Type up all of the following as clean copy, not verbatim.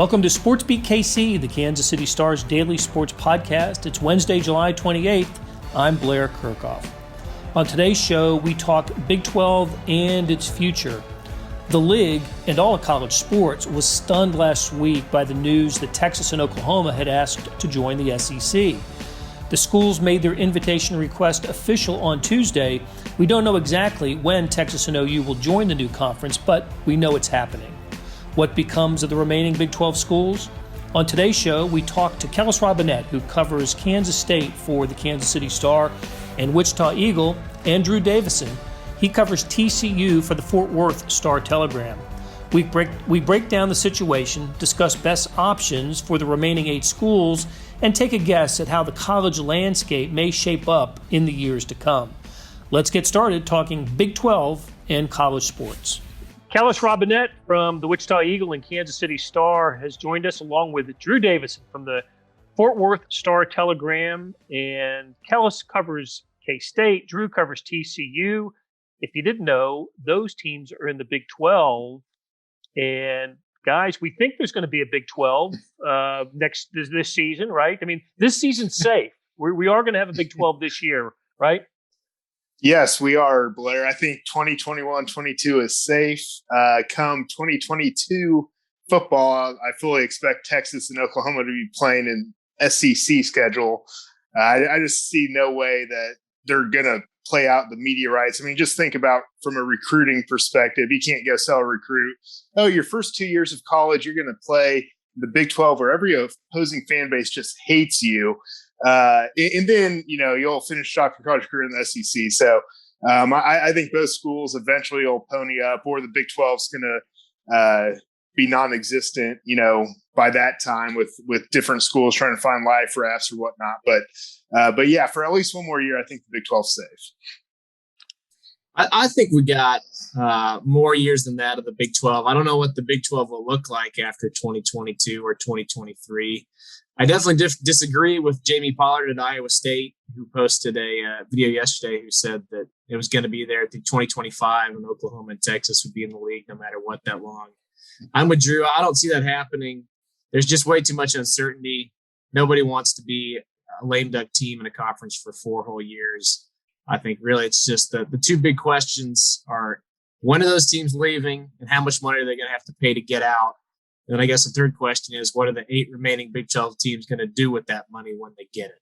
Welcome to Sportsbeat KC, the Kansas City Star's daily sports podcast. It's Wednesday, July 28th. I'm Blair Kirchhoff. On today's show, we talk Big 12 and its future. The league and all of college sports was stunned last week by the news that Texas and Oklahoma had asked to join the SEC. The schools made their invitation request official on Tuesday. We don't know exactly when Texas and OU will join the new conference, but we know it's happening. What becomes of the remaining Big 12 schools? On today's show, we talk to Kellis Robinett, who covers Kansas State for the Kansas City Star, and Wichita Eagle, and Drew Davison. He covers TCU for the Fort Worth Star-Telegram. We break down the situation, discuss best options for the remaining 8 schools, and take a guess at how the college landscape may shape up in the years to come. Let's get started talking Big 12 and college sports. Kellis Robinett from the Wichita Eagle and Kansas City Star has joined us, along with Drew Davison from the Fort Worth Star-Telegram. And Kellis covers K-State. Drew covers TCU. If you didn't know, those teams are in the Big 12. And guys, we think there's going to be a Big 12 this season, right? I mean, this season's safe. We are going to have a Big 12 this year, right? Yes, we are, Blair. I think 2021-22 is safe. Come 2022 football, I fully expect Texas and Oklahoma to be playing in SEC schedule. I just see no way that they're going to play out the media rights. I mean, just think about from a recruiting perspective. You can't go sell a recruit. Oh, your first 2 years of college, you're going to play the Big 12 where every opposing fan base just hates you. And then, you'll finish off your college career in the SEC. So I think both schools eventually will pony up, or the Big 12 is going to be non-existent, by that time with different schools trying to find live refs or whatnot. But yeah, for at least one more year, I think the Big 12's safe. I think we got more years than that of the Big 12. I don't know what the Big 12 will look like after 2022 or 2023. I definitely disagree with Jamie Pollard at Iowa State, who posted a video yesterday who said that it was going to be there at the 2025 and Oklahoma and Texas would be in the league no matter what that long. I'm with Drew. I don't see that happening. There's just way too much uncertainty. Nobody wants to be a lame duck team in a conference for 4 whole years. I think really it's just the two big questions are, when are those teams leaving and how much money are they going to have to pay to get out? And then I guess the third question is, what are the 8 remaining Big 12 teams going to do with that money when they get it?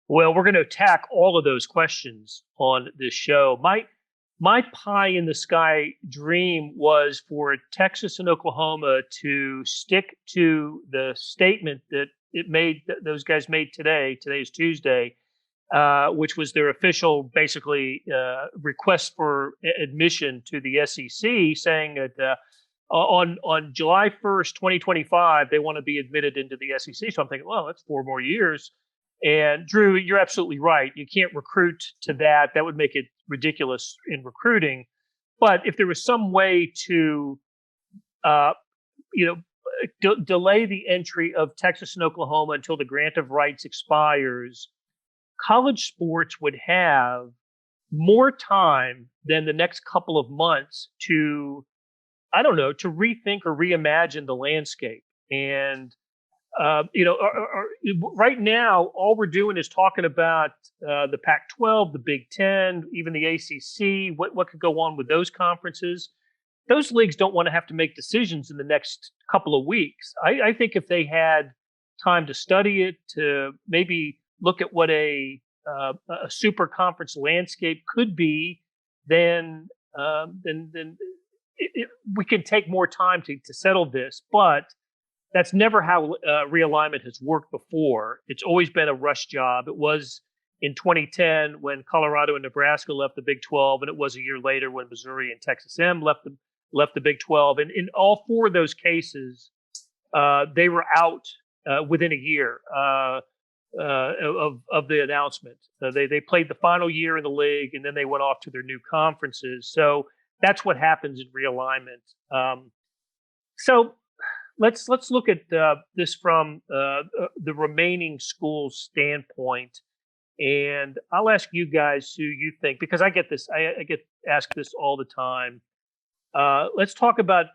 Well, we're going to attack all of those questions on this show. My pie in the sky dream was for Texas and Oklahoma to stick to the statement that those guys made today. Today is Tuesday, which was their official, basically, request for admission to the SEC, saying that on July 1st, 2025, they want to be admitted into the SEC. So I'm thinking, well, that's 4 more years. And Drew, you're absolutely right. You can't recruit to that. That would make it ridiculous in recruiting. But if there was some way to, delay the entry of Texas and Oklahoma until the grant of rights expires, college sports would have more time than the next couple of months to rethink or reimagine the landscape. And, right now, all we're doing is talking about the Pac 12, the Big 10, even the ACC, what could go on with those conferences. Those leagues don't want to have to make decisions in the next couple of weeks. I think if they had time to study it, to maybe look at what a super conference landscape could be, then we can take more time to settle this. But that's never how realignment has worked before. It's always been a rush job. It was in 2010 when Colorado and Nebraska left the Big 12, and it was a year later when Missouri and Texas M left the Big 12. And in all 4 of those cases, they were out within a year of the announcement. They played the final year in the league, and then they went off to their new conferences. So that's what happens in realignment. So let's look at this from the remaining schools' standpoint, and I'll ask you guys who you think, because I get this, I get asked this all the time. Let's talk about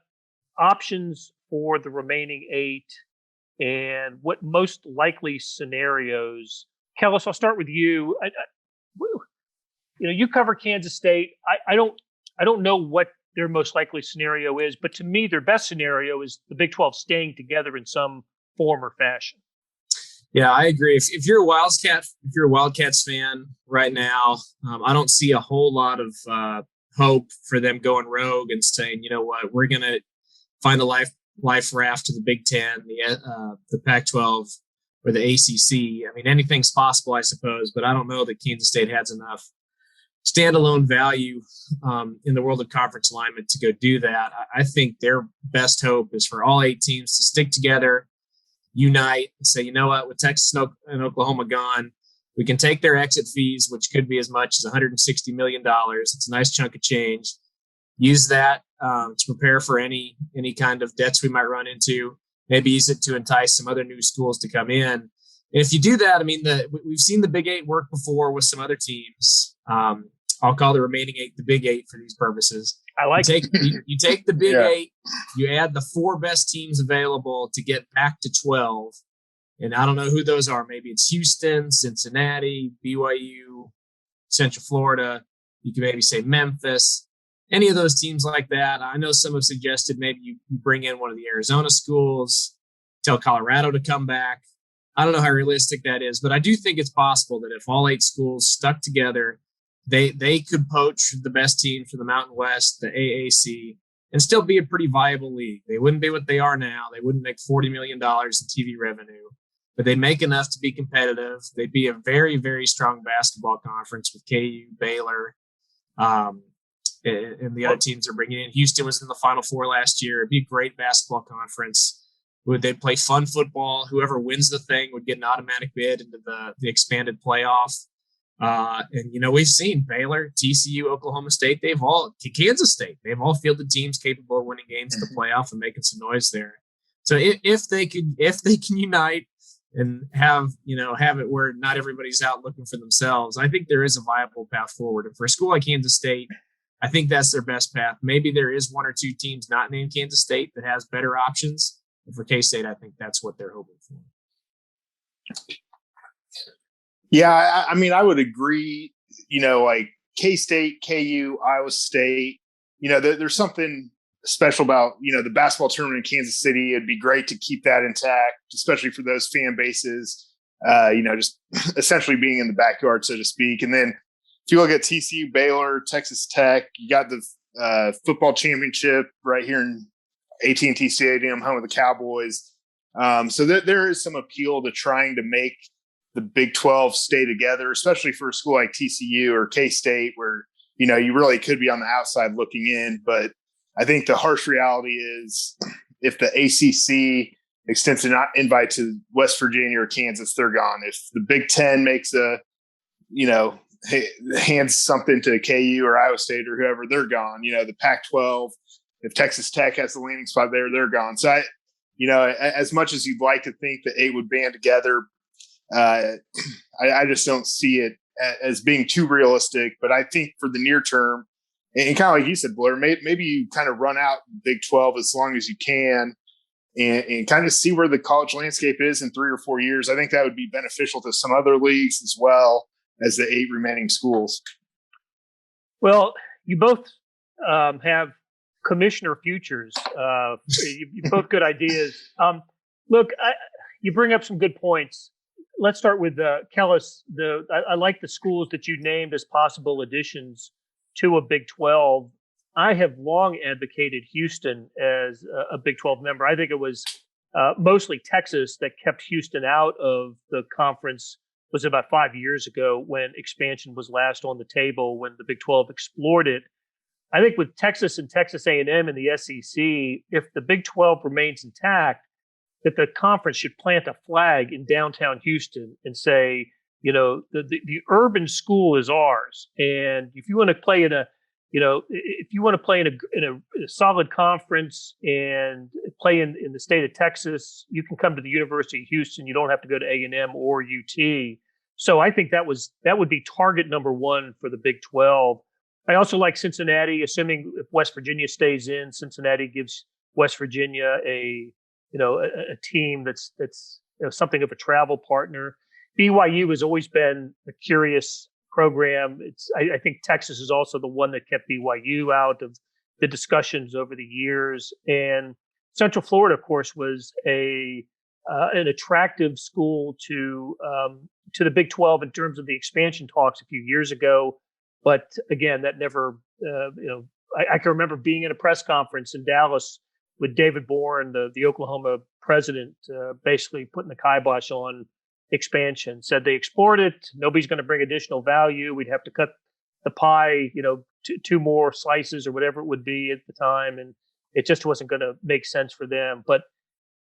options for the remaining 8 and what most likely scenarios? Kellis, I'll start with you. You cover Kansas State. I don't know what their most likely scenario is, but to me, their best scenario is the Big 12 staying together in some form or fashion. Yeah, I agree. If you're a Wildcats fan right now, I don't see a whole lot of hope for them going rogue and saying, you know what, we're going to find a life raft to the Big Ten, the Pac 12, or the ACC. I mean, anything's possible, I suppose, but I don't know that Kansas State has enough standalone value in the world of conference alignment to go do that. I think their best hope is for all 8 teams to stick together, unite, and say, you know what, with Texas and Oklahoma gone, we can take their exit fees, which could be as much as $160 million. It's a nice chunk of change. Use that to prepare for any kind of debts we might run into. Maybe use it to entice some other new schools to come in. And if you do that, I mean, we've seen the Big 8 work before with some other teams. I'll call the remaining 8 the Big 8 for these purposes. I like you take the Big 8, you add the 4 best teams available to get back to 12. And I don't know who those are. Maybe it's Houston, Cincinnati, BYU, Central Florida. You can maybe say Memphis. Any of those teams like that. I know some have suggested maybe you bring in one of the Arizona schools, tell Colorado to come back. I don't know how realistic that is, but I do think it's possible that if all 8 schools stuck together, they could poach the best teams from the Mountain West, the AAC, and still be a pretty viable league. They wouldn't be what they are now. They wouldn't make $40 million in TV revenue, but they make enough to be competitive. They'd be a very, very strong basketball conference with KU, Baylor, and the other teams are bringing in. Houston was in the Final Four last year. It'd be a great basketball conference. Would they play fun football? Whoever wins the thing would get an automatic bid into the expanded playoff. And we've seen Baylor, TCU, Oklahoma State, Kansas State, they've all fielded teams capable of winning games in the playoff and making some noise there. So if they can unite and have it where not everybody's out looking for themselves, I think there is a viable path forward. And for a school like Kansas State, I think that's their best path. Maybe there is 1 or 2 teams not named Kansas State that has better options. And for K-State, I think that's what they're hoping for. Yeah, I mean, I would agree, like K-State, KU, Iowa State, there's something special about, the basketball tournament in Kansas City. It'd be great to keep that intact, especially for those fan bases, just essentially being in the backyard, so to speak. And then if you look at TCU, Baylor, Texas Tech, you got the football championship right here in AT&T Stadium, home of the Cowboys. So there is some appeal to trying to make the Big 12 stay together, especially for a school like TCU or K-State, where, you really could be on the outside looking in. But I think the harsh reality is if the ACC extends an invite to West Virginia or Kansas, they're gone. If the Big 10 makes hands something to KU or Iowa State or whoever, they're gone. The Pac-12, if Texas Tech has the landing spot there, they're gone. So as much as you'd like to think the 8 would band together, I just don't see it as being too realistic. But I think for the near term, and kind of like you said, Blair, maybe you kind of run out Big 12 as long as you can and kind of see where the college landscape is in 3 or 4 years. I think that would be beneficial to some other leagues as well as the 8 remaining schools. Well, you both have commissioner futures. You both good ideas. Look, you bring up some good points. Let's start with Kellis. I like the schools that you named as possible additions to a Big 12. I have long advocated Houston as a Big 12 member. I think it was mostly Texas that kept Houston out of the conference. Was about 5 years ago when expansion was last on the table, when the Big 12 explored it. I think with Texas and Texas A&M and the SEC, if the Big 12 remains intact, that the conference should plant a flag in downtown Houston and say, the urban school is ours. And if you want to play in a solid conference and play in the state of Texas, you can come to the University of Houston. You don't have to go to A&M or UT. So I think that would be target number 1 for the Big 12. I also like Cincinnati, assuming if West Virginia stays in, Cincinnati gives West Virginia a team that's something of a travel partner. BYU has always been a curious program. I think Texas is also the one that kept BYU out of the discussions over the years. And Central Florida, of course, was an attractive school to the Big 12 in terms of the expansion talks a few years ago. But again, that never, I can remember being in a press conference in Dallas with David Bourne, the Oklahoma president, basically putting the kibosh on expansion. Said they explored it. Nobody's going to bring additional value. We'd have to cut the pie, two more slices or whatever it would be at the time, and it just wasn't going to make sense for them. But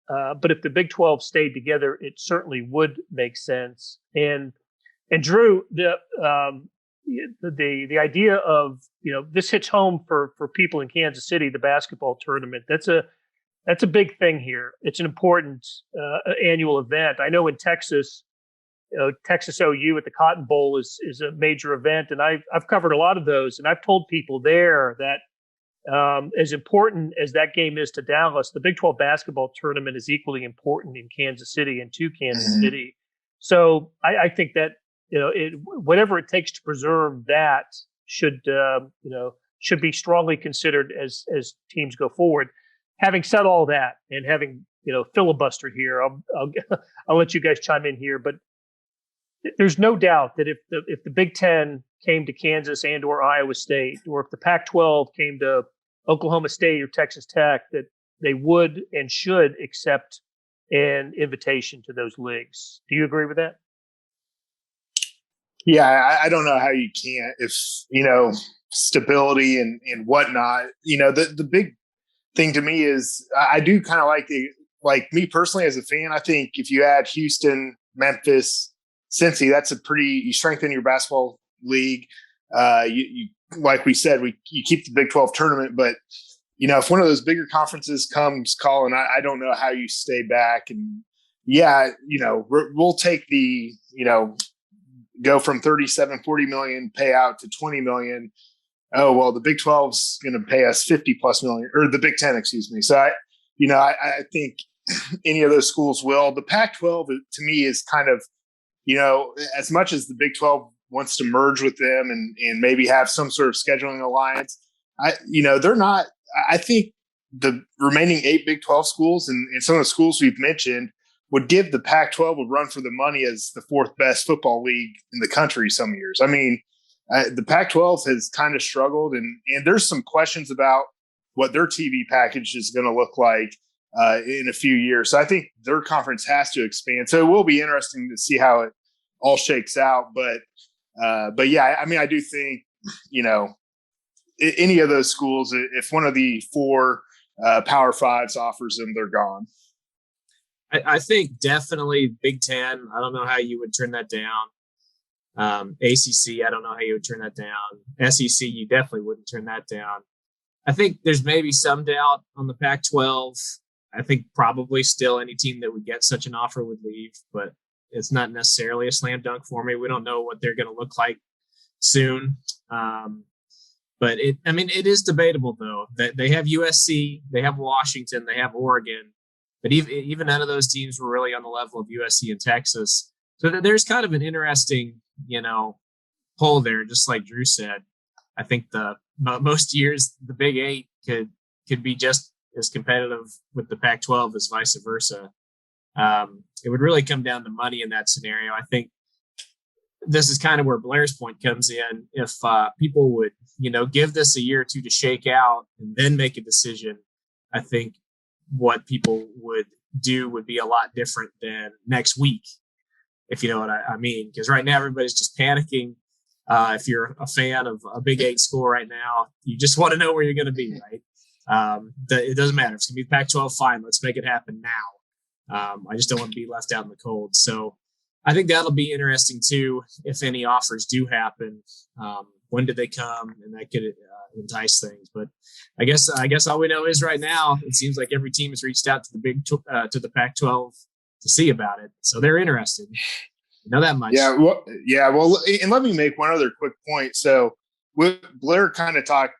if the Big 12 stayed together, it certainly would make sense. And Drew, the idea of this hits home for people in Kansas City, the basketball tournament. That's a big thing here. It's an important annual event. I know in Texas, Texas OU at the Cotton Bowl is a major event, and I've covered a lot of those, and I've told people there that as important as that game is to Dallas, the Big 12 basketball tournament is equally important in Kansas City and to Kansas City. So I think that whatever it takes to preserve that should be strongly considered as teams go forward. Having said all that, and having filibustered here, I'll let you guys chime in here, but there's no doubt that if the Big Ten came to Kansas and or Iowa State, or if the Pac-12 came to Oklahoma State or Texas Tech, that they would and should accept an invitation to those leagues. Do you agree with that? Yeah, I don't know how you can't, if stability and whatnot. The big thing to me is I do kind of like me personally as a fan. I think if you add Houston, Memphis, Cincy, that's you strengthen your basketball league. You like we said, you keep the Big 12 tournament, but if one of those bigger conferences comes calling, I don't know how you stay back. And we'll take the go from 37, 40 million payout to 20 million. Oh, well, the Big 12's going to pay us 50 plus million, or the Big 10, excuse me. So I think any of those schools will. The Pac-12 to me is kind of, as much as the Big 12 wants to merge with them and maybe have some sort of scheduling alliance, they're not. I think the remaining 8 Big 12 schools and some of the schools we've mentioned would give the Pac-12 a run for the money as the 4th best football league in the country some years. I mean, the Pac-12 has kind of struggled, and there's some questions about what their TV package is going to look like in a few years. So I think their conference has to expand. So it will be interesting to see how it all shakes out. But yeah, I mean, I do think, any of those schools, if one of the 4 Power Fives offers them, they're gone. I think definitely Big Ten. I don't know how you would turn that down. ACC, I don't know how you would turn that down. SEC, you definitely wouldn't turn that down. I think there's maybe some doubt on the Pac-12. I think probably still any team that would get such an offer would leave, but it's not necessarily a slam dunk for me. We don't know what they're going to look like soon. But it is debatable though. That they have USC, they have Washington, they have Oregon, but even none of those teams were really on the level of USC and Texas. So there's kind of an interesting, poll there, just like Drew said. I think most years the Big 8 could be just as competitive with the Pac-12 as vice versa. It would really come down to money in that scenario. I think this is kind of where Blair's point comes in. If people would, give this a year or two to shake out and then make a decision, I think what people would do would be a lot different than next week, if you know what I mean. Because right now everybody's just panicking. If you're a fan of a Big 8 school right now, you just want to know where you're going to be, right? It doesn't matter. It's going to be Pac-12, fine. Let's make it happen now. I just don't want to be left out in the cold. So I think that'll be interesting too, if any offers do happen. When do they come? And that could entice things. But I guess all we know is right now, it seems like every team has reached out to the Pac-12 to see about it. So they're interested. You know that much. Yeah. Well, and let me make one other quick point. So Blair kind of talked,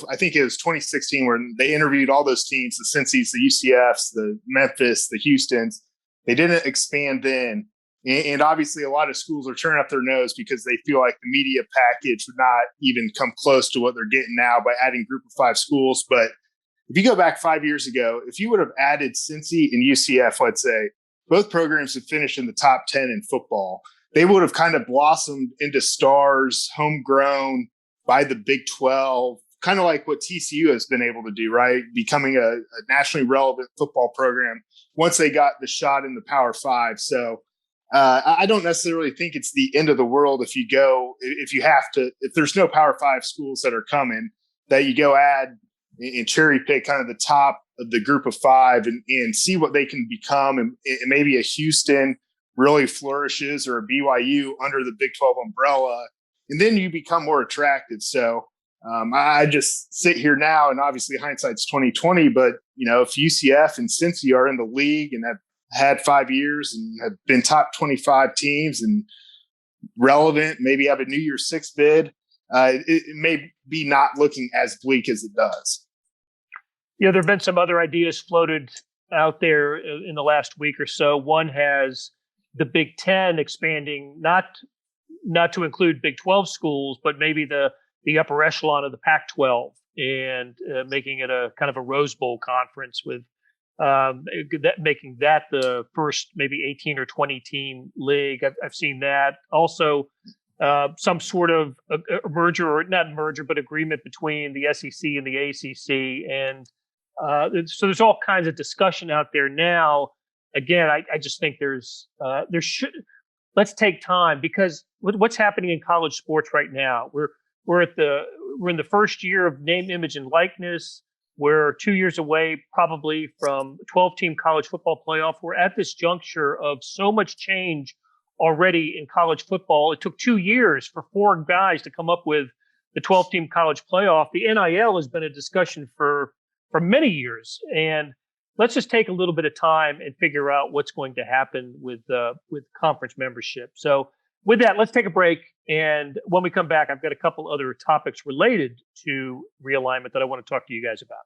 I think it was 2016 when they interviewed all those teams, the Cincy's, the UCFs, the Memphis, the Houstons. They didn't expand then. And obviously a lot of schools are turning up their nose because they feel like the media package would not even come close to what they're getting now by adding group of 5 schools. But if you go back 5 years ago, if you would have added Cincy and UCF, let's say, both programs have finished in the top 10 in football. They would have kind of blossomed into stars, homegrown by the Big 12, kind of like what TCU has been able to do, right? Becoming a nationally relevant football program once they got the shot in the Power 5. So I don't necessarily think it's the end of the world if if there's no Power 5 schools that are coming, that you go add and cherry pick kind of the top of the group of 5 and see what they can become. And maybe a Houston really flourishes or a BYU under the Big 12 umbrella, and then you become more attractive. So I just sit here now, and obviously hindsight's 2020, but if UCF and Cincy are in the league and have had 5 years and have been top 25 teams and relevant, maybe have a New Year's 6 bid, it may be not looking as bleak as it does. There have been some other ideas floated out there in the last week or so. One has the Big Ten expanding, not to include Big 12 schools, but maybe the upper echelon of the Pac 12 and making it a kind of a Rose Bowl conference with making that the first maybe 18 or 20 team league. I've seen that. Also, some sort of a merger, or not merger, but agreement between the SEC and the ACC. And so there's all kinds of discussion out there now. Again, I just think let's take time, because what's happening in college sports right now, we're in the first year of name, image, and likeness. We're 2 years away probably from 12-team college football playoff. We're at this juncture of so much change already in college football. It took 2 years for 4 guys to come up with the 12-team college playoff. The NIL has been a discussion for many years, and let's just take a little bit of time and figure out what's going to happen with conference membership. So with that, let's take a break. And when we come back, I've got a couple other topics related to realignment that I want to talk to you guys about.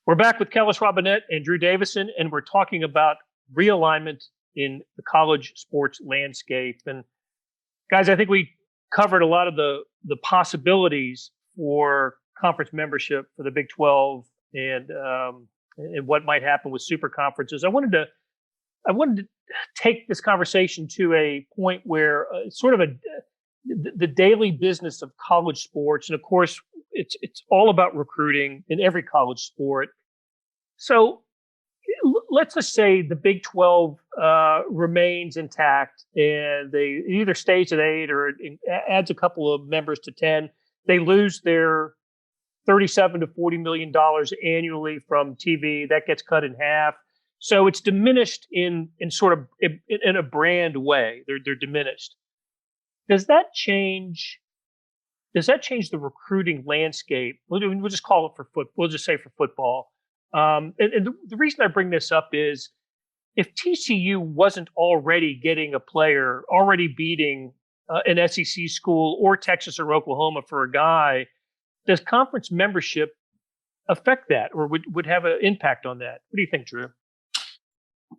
We're back with Kellis Robinett and Drew Davison, and we're talking about realignment in the college sports landscape. And guys, I think we covered a lot of the possibilities for conference membership for the Big 12 and what might happen with super conferences. I wanted to take this conversation to a point where sort of the daily business of college sports, and of course it's all about recruiting in every college sport. So let's just say the Big 12 remains intact, and they either stays at 8 or adds a couple of members to 10. They lose their $37 to $40 million annually from TV. That gets cut in half. So it's diminished in sort of in a brand way. They're diminished. Does that change the recruiting landscape? We'll just call it for football. We'll just say for football. And the reason I bring this up is, if TCU wasn't already getting a player, already beating an SEC school or Texas or Oklahoma for a guy, does conference membership affect that, or would have an impact on that? What do you think, Drew?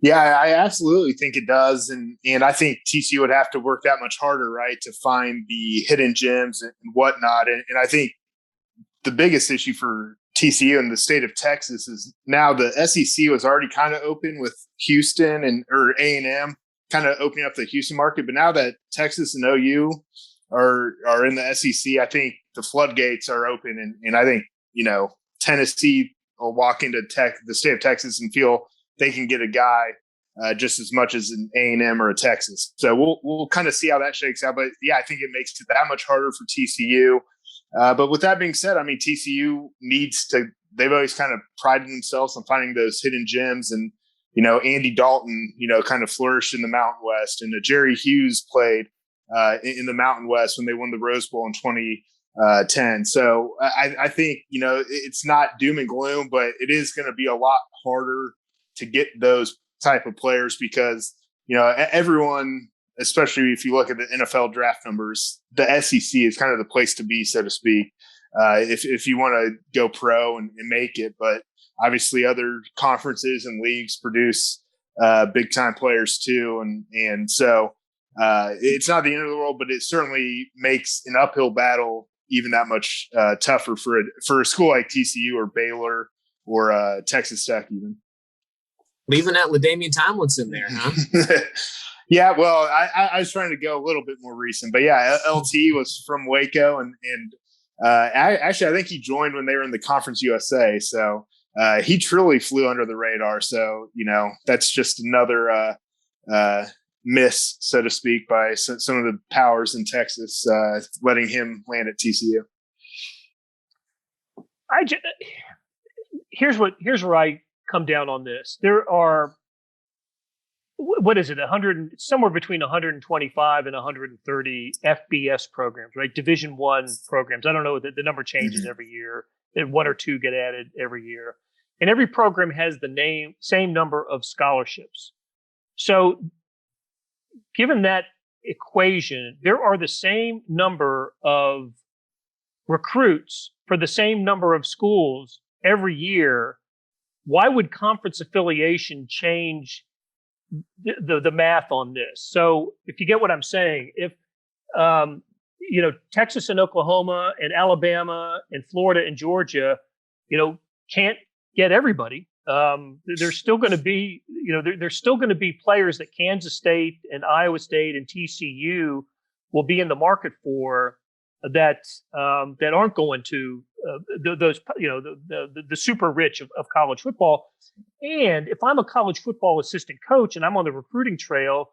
Yeah, I absolutely think it does. And I think TCU would have to work that much harder, right, to find the hidden gems and whatnot. And I think the biggest issue for TCU in the state of Texas is now the SEC was already kind of open with Houston or A&M kind of opening up the Houston market. But now that Texas and OU are in the SEC, I think the floodgates are open. And I think, Tennessee will walk into the state of Texas and feel they can get a guy just as much as an A&M or a Texas. So we'll kind of see how that shakes out. But yeah, I think it makes it that much harder for TCU. But with that being said, I mean, TCU they've always kind of prided themselves on finding those hidden gems. And, Andy Dalton, kind of flourished in the Mountain West, and Jerry Hughes played in the Mountain West when they won the Rose Bowl in 2010. So I think, it's not doom and gloom, but it is going to be a lot harder to get those type of players because, everyone especially if you look at the NFL draft numbers, the SEC is kind of the place to be, so to speak, if you want to go pro and make it. But obviously other conferences and leagues produce big time players too. And so it's not the end of the world, but it certainly makes an uphill battle even that much tougher for a school like TCU or Baylor or Texas Tech even. Leaving that LaDainian Tomlinson there, huh? Yeah, well, I was trying to go a little bit more recent, but yeah, LT was from Waco, and actually, I think he joined when they were in the Conference USA, so he truly flew under the radar. So that's just another miss, so to speak, by some of the powers in Texas letting him land at TCU. Here's where I come down on this. There are, what is it, 100, somewhere between 125 and 130 FBS programs, right? Division I programs. I don't know, the number changes every year, and one or two get added every year. And every program has the same number of scholarships. So given that equation, there are the same number of recruits for the same number of schools every year. Why would conference affiliation change the math on this? So if you get what I'm saying, if Texas and Oklahoma and Alabama and Florida and Georgia, can't get everybody, there's still going to be there's still going to be players that Kansas State and Iowa State and TCU will be in the market for that aren't going to those the super rich of college football. And if I'm a college football assistant coach and I'm on the recruiting trail,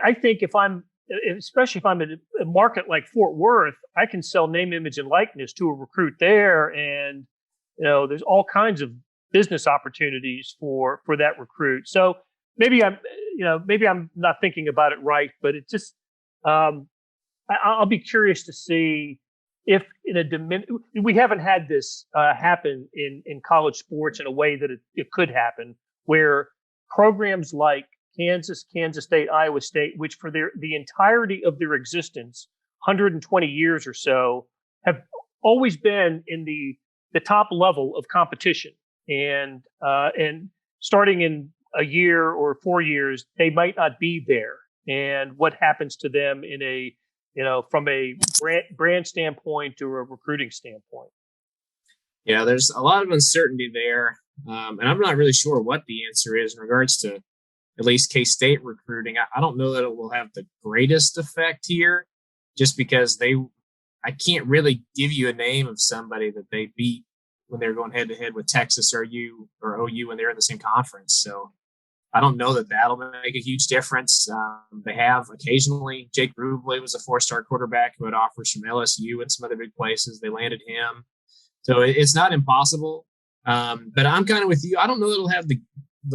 I think especially if I'm in a market like Fort Worth, I can sell name, image, and likeness to a recruit there, and there's all kinds of business opportunities for that recruit. So maybe I'm not thinking about it right, but it just I'll be curious to see if we haven't had this happen in college sports in a way that it could happen, where programs like Kansas State, Iowa State, which for the entirety of their existence, 120 years or so, have always been in the top level of competition, and starting in a year or 4 years, they might not be there. And what happens to them from a brand standpoint or a recruiting standpoint? Yeah, there's a lot of uncertainty there. And I'm not really sure what the answer is in regards to at least K-State recruiting. I don't know that it will have the greatest effect here, just because I can't really give you a name of somebody that they beat when they're going head to head with Texas or OU when they're in the same conference. So I don't know that that'll make a huge difference. They have occasionally, Jake Rubley was a 4-star quarterback who had offers from LSU and some other big places. They landed him. So it's not impossible. But I'm kind of with you. I don't know that it'll have the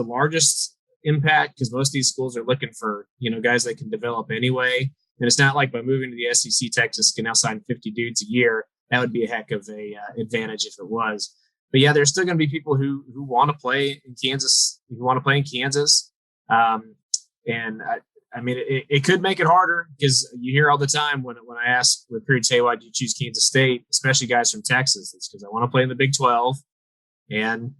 largest impact, because most of these schools are looking for, guys they can develop anyway. And it's not like by moving to the SEC, Texas can now sign 50 dudes a year. That would be a heck of a advantage if it was. But yeah, there's still going to be people who want to play in Kansas, And I mean, it could make it harder, because you hear all the time when I ask recruits, hey, why'd you choose Kansas State, especially guys from Texas? It's because I want to play in the Big 12, and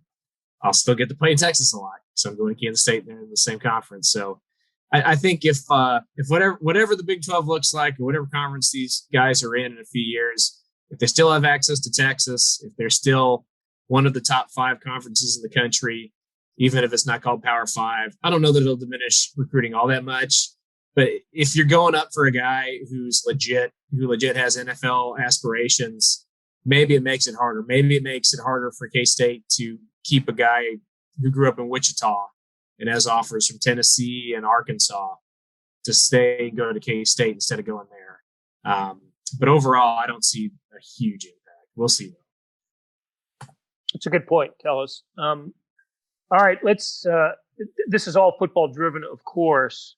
I'll still get to play in Texas a lot. So I'm going to Kansas State, and they're in the same conference. So I think if whatever the Big 12 looks like, or whatever conference these guys are in a few years, if they still have access to Texas, if they're still one of the top 5 conferences in the country, even if it's not called Power 5, I don't know that it'll diminish recruiting all that much. But if you're going up for a guy who legit has NFL aspirations, maybe it makes it harder. Maybe it makes it harder for K-State to keep a guy who grew up in Wichita and has offers from Tennessee and Arkansas to stay and go to K-State instead of going there. But overall, I don't see a huge impact. We'll see, though. That's a good point, Kellis. All right, let's. This is all football driven, of course,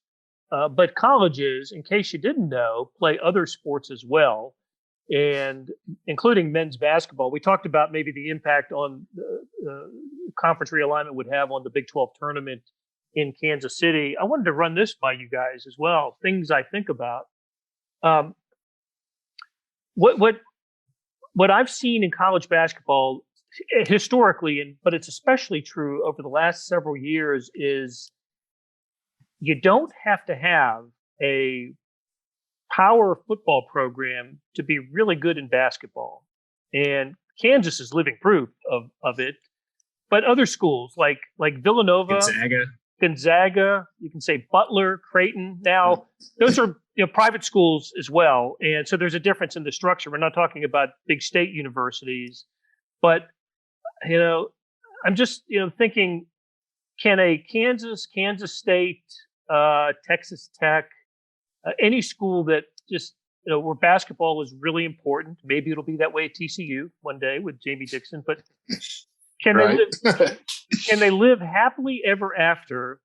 but colleges, in case you didn't know, play other sports as well, and including men's basketball. We talked about maybe the impact on the conference realignment would have on the Big 12 tournament in Kansas City. I wanted to run this by you guys as well. Things I think about. Um, what I've seen in college basketball historically, but it's especially true over the last several years, is you don't have to have a power football program to be really good in basketball. And Kansas is living proof of it. But other schools like Villanova, Gonzaga, you can say Butler, Creighton. Now, those are private schools as well. And so there's a difference in the structure. We're not talking about big state universities. But, I'm just, thinking, can a Kansas State, Texas Tech, any school that just, where basketball is really important, maybe it'll be that way at TCU one day with Jamie Dixon, but can they live happily ever after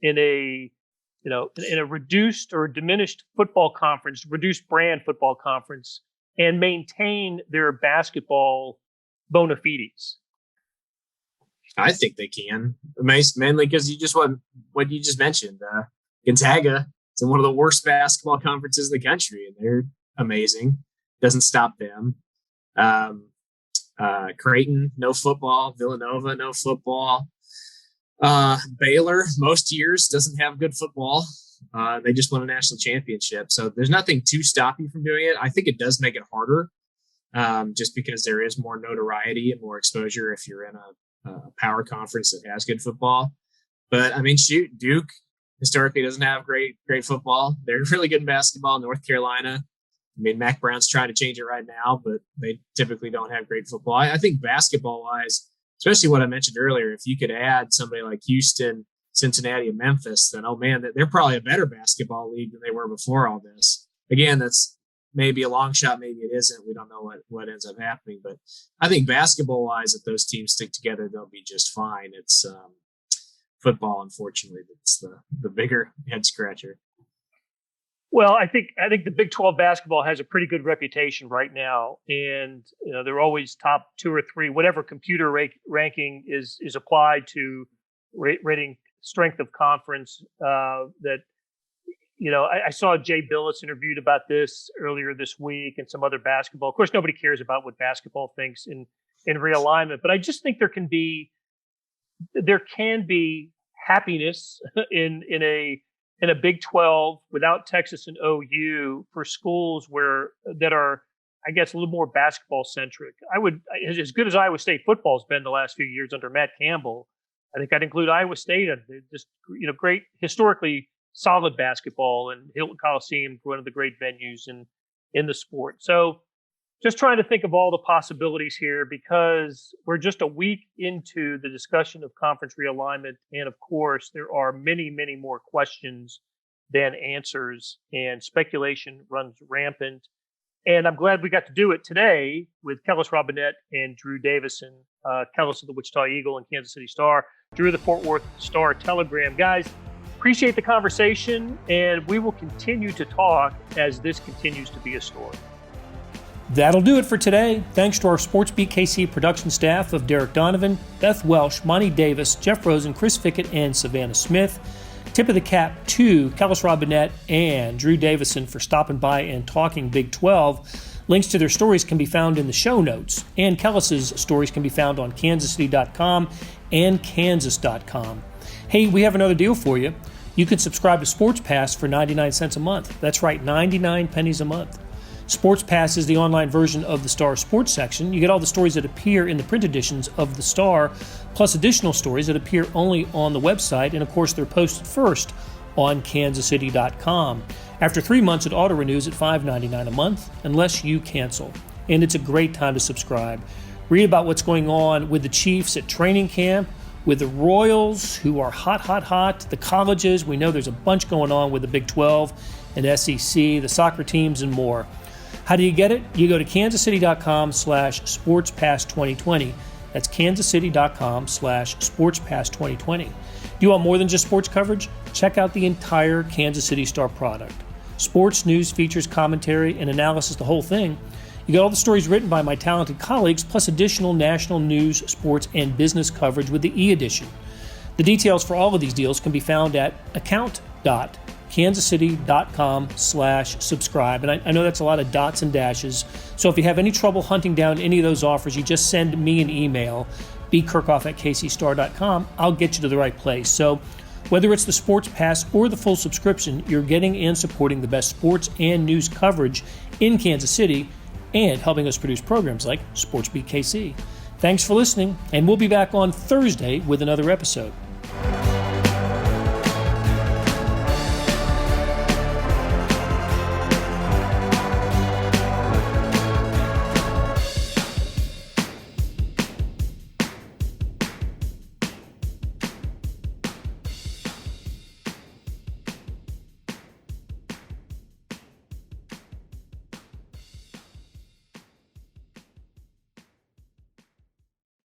in a reduced or diminished football conference, reduced brand football conference, and maintain their basketball bona fides? I think they can, mainly because what you just mentioned. Gonzaga is in one of the worst basketball conferences in the country, and they're amazing. Doesn't stop them. Creighton, no football. Villanova, no football. Baylor, most years, doesn't have good football. They just won a national championship. So there's nothing to stop you from doing it. I think it does make it harder, just because there is more notoriety and more exposure if you're in a power conference that has good football. But I mean, shoot, Duke historically doesn't have great football. They're really good in basketball. North Carolina, I mean, Mac Brown's trying to change it right now, but they typically don't have great football. I think basketball wise, especially what I mentioned earlier, if you could add somebody like Houston, Cincinnati, and Memphis, then, oh man, they're probably a better basketball league than they were before all this. Again, that's maybe a long shot, maybe it isn't. We don't know what ends up happening, but I think basketball wise, if those teams stick together, they'll be just fine. It's football, unfortunately, that's the bigger head scratcher. Well, I think the Big 12 basketball has a pretty good reputation right now, and they're always top 2 or 3, whatever computer ranking is applied to rating strength of conference. I saw Jay Billis interviewed about this earlier this week, and some other basketball. Of course, nobody cares about what basketball thinks in realignment, but I just think there can be happiness in a Big 12 without Texas and OU for schools that are, I guess, a little more basketball centric. As good as Iowa State football's been the last few years under Matt Campbell, I think I'd include Iowa State. Just great, historically solid basketball, and Hilton Coliseum, one of the great venues in the sport. So just trying to think of all the possibilities here, because we're just a week into the discussion of conference realignment. And of course, there are many, many more questions than answers, and speculation runs rampant. And I'm glad we got to do it today with Kellis Robinette and Drew Davison. Kellis of the Wichita Eagle and Kansas City Star, Drew of the Fort Worth Star Telegram. Guys, appreciate the conversation, and we will continue to talk as this continues to be a story. That'll do it for today. Thanks to our Sportsbeat KC production staff of Derek Donovan, Beth Welsh, Monty Davis, Jeff Rosen, Chris Fickett, and Savannah Smith. Tip of the cap to Kellis Robinette and Drew Davison for stopping by and talking Big 12. Links to their stories can be found in the show notes, and Kellis's stories can be found on kansascity.com and kansas.com. Hey, we have another deal for you. You can subscribe to Sports Pass for 99 cents a month. That's right, 99 pennies a month. Sports Pass is the online version of the Star Sports section. You get all the stories that appear in the print editions of the Star, plus additional stories that appear only on the website, and of course they're posted first on kansascity.com. After 3 months, it auto-renews at $5.99 a month, unless you cancel. And it's a great time to subscribe. Read about what's going on with the Chiefs at training camp, with the Royals, who are hot, the colleges. We know there's a bunch going on with the Big 12 and SEC, the soccer teams, and more. How do you get it? You go to kansascity.com/sportspass2020. That's kansascity.com/sportspass2020. Do you want more than just sports coverage? Check out the entire Kansas City Star product. Sports, news, features, commentary, and analysis, the whole thing. You got all the stories written by my talented colleagues, plus additional national news, sports, and business coverage with the e-edition. The details for all of these deals can be found at account.kansascity.com/subscribe. And I know that's a lot of dots and dashes. So if you have any trouble hunting down any of those offers, you just send me an email, bkirkhoff@kcstar.com. I'll get you to the right place. So whether it's the Sports Pass or the full subscription, you're getting and supporting the best sports and news coverage in Kansas City and helping us produce programs like Sportsbeat KC. Thanks for listening, and we'll be back on Thursday with another episode.